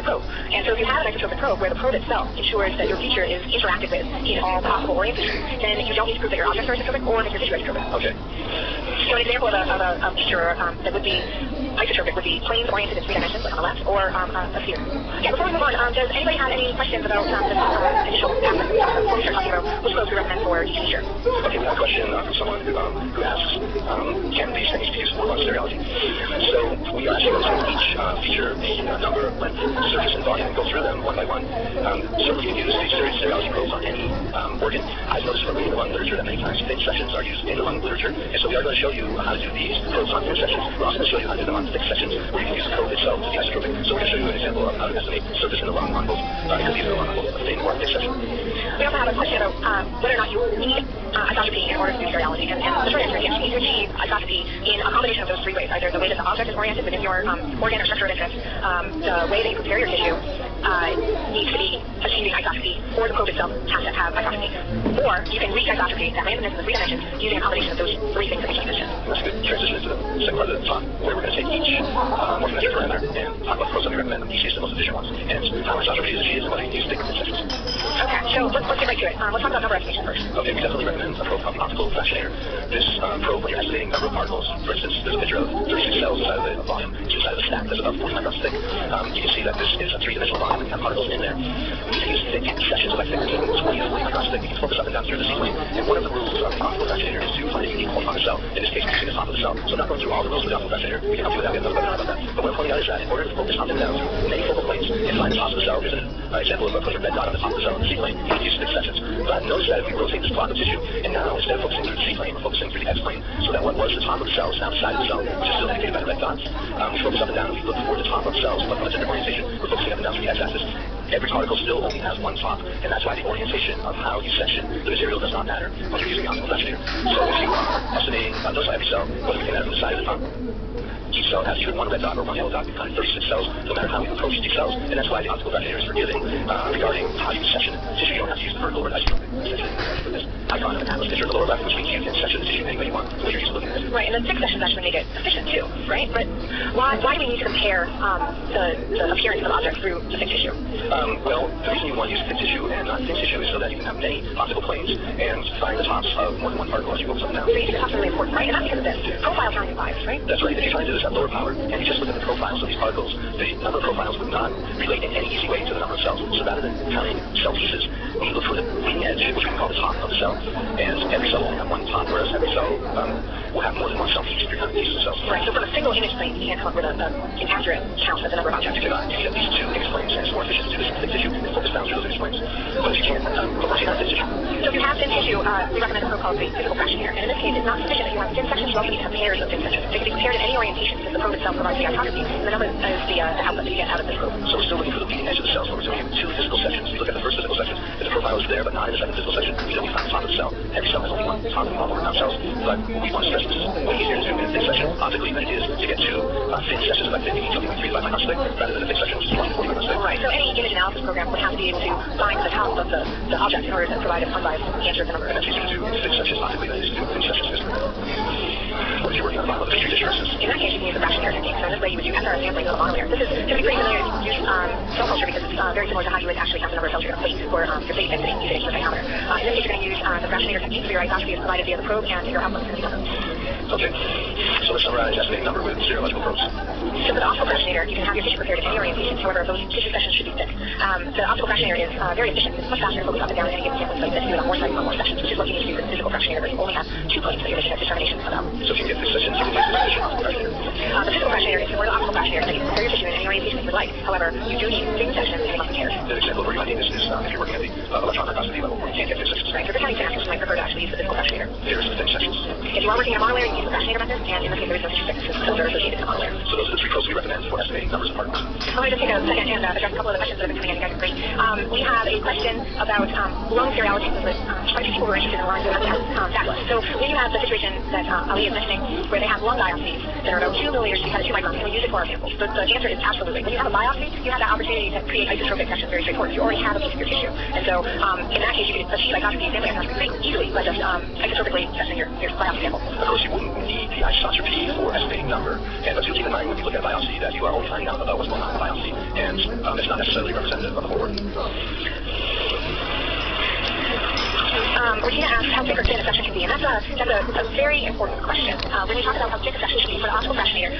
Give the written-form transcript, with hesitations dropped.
isotropic probe. And so if you have an isotropic probe where the probe itself ensures that your feature is interacted with in all possible orientations, then you don't need to prove that your objects are isotropic or that your feature is isotropic. Okay. So an example of a feature that would be isotropic would be planes oriented in 3 dimensions, like on the left, or a sphere. Yeah, before we move on, does anybody have any questions about this initial aspect before we start talking about which probes we recommend for each feature? Okay, we have a question from someone who asks, can these things be used for one stereology? So we are actually going to each feature a number, length, surface, and volume and go through them one by one. So we can use these stereology probes on any organ. I've noticed from reading the lung literature that many times thin sections are used in the lung literature, and so we are going to show you how to do these probes on thin sections. We're also going to show you how to do them on thick sections where you can use the probe itself to be isotropic. So we're going to show you an example of how to estimate surface in the lung on both, because these are on both a thin or a thick section. We also have a question about whether or not you need isotropy in order to do stereology, and the short answer is yes, you need to achieve isotropy in a combination of those 3 ways, either the way that the object is oriented within your organ or structure of interest, the way that you prepare your tissue needs to be achieving isotropy, or the probe itself has to have isotropy. Or you can reach isotropy, that randomness in the 3 dimensions, using a combination of those 3 things that we just mentioned. That's a good transition into the second part of the talk, where we're going to take each morphometric parameter and talk about the probes that we recommend. Each is the most efficient ones, and how isotropy is achieved and whether you use thick sections. Okay, so let's get right to it. Let's talk about number estimation first. Okay, we definitely recommend a probe called the optical fractionator. This probe, when you're estimating number of particles, for instance, there's a picture of 36 cells inside of a volume, inside of a stack that's about 40 microns thick. You can see that this is a 3-dimensional volume and you have particles in there. We need to use thick sections of like 15 to 20 microns thick. You can focus up and down through the ceiling. And one of the rules of the optical fractionator is to find a unique point on the cell. In this case, we're using the top of the cell. So I'm not going through all the rules of the optical fractionator. We can help you with that. We have another webinar about that. But what I'm pointing out is that in order to focus up and down through many focal planes and find the top of the cell, there's an example of putting a red dot on the top of the cell in the C-plane. You can use thick sections. But notice that if we rotate this block of tissue, and now instead of focusing through the C-plane, we're focusing through the X-plane, so that what was the top of the cell is now the side of the cell, which is still indicated by the red dots. We focus up and down, and we look for the top of cells, but on a different orientation. We're focusing up and down through the X-axis. Every particle still only has one top, and that's why the orientation of how you section the material does not matter when you're using the optical fractionator. So if you are estimating notice every cell, whether we can add from the side of the top, each cell has either one red dot or one yellow dot. We've got 36 cells, no matter how we approach these cells, and that's why the optical fractionator is forgiving regarding how you section tissue. You don't have to use the vertical or isotropic section. This icon of an atlas picture in the lower left, which means you can section the tissue any way you want, the way you're used to looking at it. Right, and the thick sections actually make it efficient too, right? But why do we need to compare the appearance of objects through the thick tissue? Well, the reason you want to use thick tissue and not thin tissue is so that you can have many optical planes and find the tops of more than one particle as you focus up and down. So you think the tops are really important, right? And that's because of this. Profiles are only 5, right? That's right. If you're trying to do this at lower power, and you just look at the profiles of these particles, the number of profiles would not relate in any easy way to the number of cells. So rather than counting cell pieces, we look for the leading edge, which we can call the top of the cell. And every cell will only have one top, whereas every cell will have more than one cell piece if you're counting pieces of cells. Right, so from a single image plane, you can't come up with an accurate count of the number of objects. You cannot. You need at least 2 image planes, and it's more efficient to do this in thick tissue and focus down through those image planes. But if you can't, focus on thin tissue. So if you have thin tissue, we recommend a probe called the physical fractionator. And in this case, it's not sufficient that you have thin sections, you also need to have pairs of thin sections. They can be compared in any orientation because the probe itself provides the isotropy, and the number is the output that you get out of this probe. So we're still looking for the leading edge of the cell, so we're doing 2 physical sections. We look at the first physical section. If the profile is there, but not in the second physical section, we know we found the top of the cell. Every cell has only one top and one overlap cells, but we want to stress this is way easier to do in a thin section optically than it is to get 2 thin sections of like 50, something like 3 to 5 microns thick, rather than a thick section which is 20 to 40 microns thick. Right, so any image analysis program would have to be able to find the top of the object in order to provide an unbiased answer to the number. And that's easier to do thick sections optically than it is to do thin sections physically. What if you're working on a petri dish, for instance? In that case, you can use the fractionator technique. So in this way, you would do SRS sampling of a monolayer. This is going to be pretty familiar to use cell culture because it's very similar to how you would actually count the number of cells you're going to plate for your phase density using a cytometer. In this case, you're going to use the fractionator technique, so your isotropy is provided via the probe and your output is going to be done. Okay, so let's summarize estimating number with stereological probes. So for the optical fractionator, you can have your tissue prepared in any orientation. However, those tissue sections should be thick. The optical fractionator is very efficient. It's much faster to focus up and down in any given sample site than to do it on more sites on more sections, which is what you need to do with the physical fractionator, but you only have 2 planes that you're making a determination about. So if you get thick sections, you can use this efficient optical fractionator. The physical fractionator is similar to the optical fractionator, so you can prepare your tissue in any orientation that you would like. However, you do need thin sections and they must be paired. The example where you might need this is if you're working at the electron microscopy level where you can't get thin sections. Right, so for counting synapses, you might prefer to actually use the physical fractionator. There's the thin sections. If you are working in a monolayer, you can use the fractionator method, and in this case, there is no tissue thickness because those are associated in a monolayer. So those are the 3 probes we recommend for estimating numbers of particles. I want to just take a second and address a couple of the questions that have been coming in. You guys are great. We have a question about lung stereology. Quite a few people who are interested in lung doing that list. So when you have the situation that Ali is mentioning, where they have lung biopsies that are about 2 milliliters to 2 microns, and we use it for our samples. The answer is absolutely. When you have a biopsy, you have that opportunity to create isotropic sections very straightforward. You already have a piece of your tissue. And so in that case, you can achieve isotropy, sampling isotropy pretty easily by just isotropically testing your biopsy sample. Of course, you wouldn't need the isotropy for estimating number, but you'll keep in mind when you look at a biopsy that you are only finding out about what's going on in the biopsy, and it's not necessarily representative of the whole organ. Regina asks how thick or thin a section can be, and that's a very important question. When we talk about how thick a section should be for the optimal fractionator,